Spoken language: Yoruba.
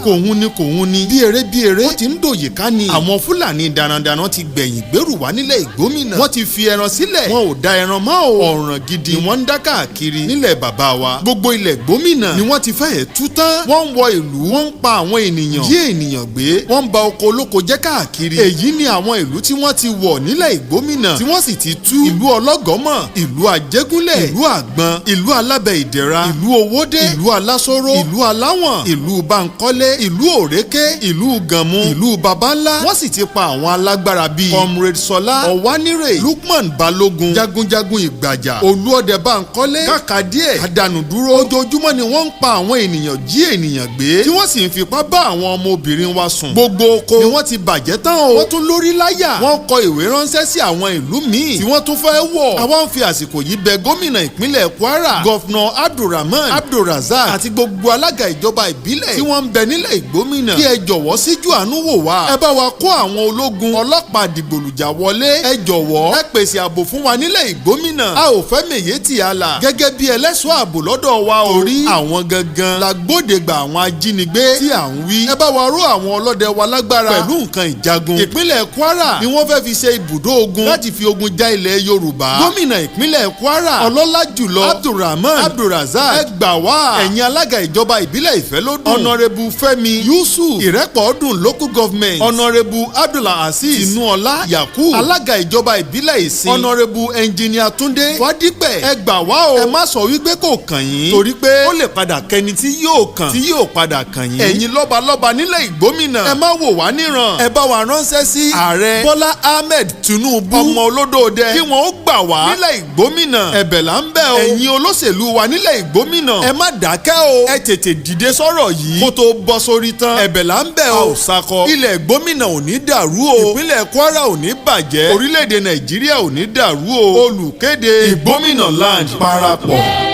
kòhun ni bí eré ó ti ń dòye ká ni. àwọn Fúlàní darandaran ti gbẹ̀yìn gbèrú wá nílẹ̀ Ìgbómìnà. wọ́n ti fi ẹran sílẹ̀, wọn ò da ẹran mọ́ o. ọ̀ràn gidi ni wọ́n ń dá káàkiri nílẹ̀ bàbá wa. gbogbo ilẹ̀ Ìgbómìnà ni wọ́n ti fẹ́ẹ̀ tú tán. wọ́n ń wọ ìlú, wọ́n ń pa àwọn ènìyàn, jí ènìyàn gbé, wọ́n ń ba oko olóko jẹ́ káàkiri. èyí ni àwọn ìlú tí wọ́n ti wọ̀ nílẹ̀ Ìgbómìnà tí wọ́n sì ti tú. ìlú Ọlọ́gọ́mọ̀, ìlú Àjẹgúnlẹ̀, ìlú Àgbọn, ìlú Alábẹ́ Ìdẹ̀ra, ìlú Owódé, ìlú Alásóró, ìlú Aláwọ̀n, ìlú Bánkọ́lé, ìlú Òréké, ìlú Gànmú, ìlú Babańlá. wọ́n sì ti pa àwọn alágbára bíi Comrade Sọlá Ọ̀wánírè, Lukman Balógun, jagunjagun Ìgbàjà, Olúọdẹ Bánkọ́lé, Kàkàdíẹ̀, Àdànùdúró. ojoojúmọ́ ni wọ́n ń pa àwọn ènìyàn, jí ènìyàn gbé, tí wọ́n sì ń fipá bá àwọn ọmọbìnrin wa sùn. gbogbo oko ni wọ́n ti bàjẹ́ tán o. wọ́n tún lórí láyà. wọ́n kọ ìwé ránṣẹ́ sí àwọn ìlú míì tí wọ́n tún fẹ́ wọ̀. àwa ń fi àsìkò yìí bẹ̀ gómìnà ìpínlẹ̀ Kwara, Gọ́fúnà Abdulrahman Abdulrazak àti gbogbo alága ìjọba ìbílẹ̀ tí wọ́n ń bẹ nílẹ̀ Ìgbómìnà kí ẹ jọ̀wọ́ síjú àánú wò wá. ẹ bá wa kó àwọn ológun ọlọ́pàá dìgbòlùjà wọlé. ẹ jọ̀wọ́ ẹ pèsè ààbò fún wa nílẹ̀ Ìgbómìnà. a ò fẹ́ mèyétì àlà gẹ́gẹ́ bí ẹlẹ́ṣọ́ ààbò lọ́dọ̀ wa o. torí àwọn gangan la gbódegba àwọn ajínigbé tí à ń wí. ẹ bá wa ró àwọn ọlọ́dẹ wa lágbára pẹ̀lú nǹkan ìjagun. ìpínlẹ̀ Kwara ni wọ́n fẹ́ fi ṣe ibùdó ogun láti fi ogun já ilẹ̀ Yorùbá. gómìnà ìpínlẹ̀ Kwara ọlọ́lá jùlọ Abdulrahman Abdulrazak ẹ gbà wá. ẹ̀yin alága ìjọba ìbílẹ̀ Ìfẹ́lódùn, ọ̀nàrẹ́bù Fẹ́mi Yusuf, Ìrẹ́pọ̀ọ́dùn local government, ọ̀nàrẹ́bù Abdulaziz Tinuọlá Yakubu, alága ìjọba ìbílẹ̀ Ìsìn, ọ̀nàrẹ́bù ẹnjìníà Túndé Fádípẹ̀ ẹ gbà wá o. ẹ má sọ wípé kò kàn yín, torí pé ó lè padà kẹni tí yóò kàn, tí yóò padà kàn yín. ẹ̀yin lọ́balọ́ba nílẹ̀ Ìgbómìnà ẹ má wò wá níran. ẹ bá wa ránṣẹ́ sí ààrẹ Bọ́lá Ahmed Tinubu, ọmọ olódòdẹ, kí wọ́n ó gbà wá nílẹ̀ Ìgbómìnà. ẹ̀bẹ̀ là ń bẹ̀ o. ẹ̀yin olóṣèlú wa nílẹ̀ Ìgbómìnà ẹ má dákẹ́ o. ẹ tètè dìde sọ̀rọ̀ yìí kó tó bọ́ sórí tán. ẹ̀bẹ̀ là ń bẹ̀ o. a ò sakọ. ilẹ̀ Ìgbómìnà ò ní dàrú o. ìpínlẹ̀ Kwara ò ní bàjẹ́. orílẹ̀-èdè Nàìjíríà ò ní dàrú o. olùkéde Ìgbómìnà land parapọ̀.